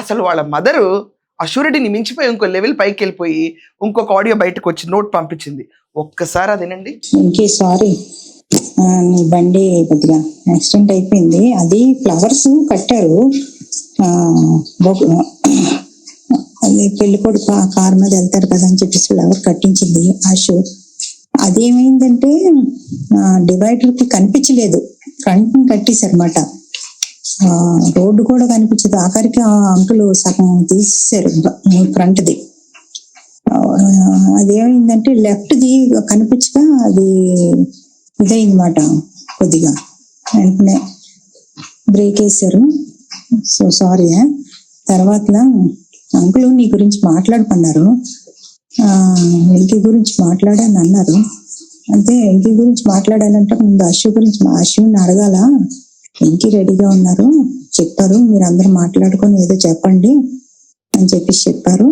అసలు వాళ్ళ మదరు అష్యూరిటీని మించిపోయి ఇంకో లెవెల్ పైకి వెళ్ళిపోయి ఇంకొక ఆడియో బయటకు వచ్చి నోట్ పంపించింది. ఒక్కసారి అదేనండి. సారీ, నీ బండి కొద్దిగా యాక్సిడెంట్ అయిపోయింది. అది ఫ్లవర్స్ కట్టారు, అది పెళ్లి కొడుకు ఆ కార్ మీద వెళ్తారు కదా అని చెప్పేసి ఫ్లవర్ కట్టించింది ఆశు. అదేమైందంటే డివైడర్ కి కనిపించలేదు, ఫ్రంట్ కట్టేశారన్నమాట. రోడ్డు కూడా కనిపించదు. ఆఖరికి ఆ అంకులు సగం తీసేసారు ఫ్రంట్ ది. అదేమైందంటే లెఫ్ట్ ది కనిపించక అది ఇదైందన్నమాట. కొద్దిగా వెంటనే బ్రేక్ వేసారు. So sorry. తర్వాత అంకులు నీ గురించి మాట్లాడుకున్నారు, వెంకీ గురించి మాట్లాడాలని అన్నారు. అంటే వెంకీ గురించి మాట్లాడాలంటే ముందు అశు గురించి, అశుని అడగాల. వెంకీ రెడీగా ఉన్నారు, చెప్పారు మీరు అందరూ మాట్లాడుకొని ఏదో చెప్పండి అని చెప్పేసి చెప్పారు.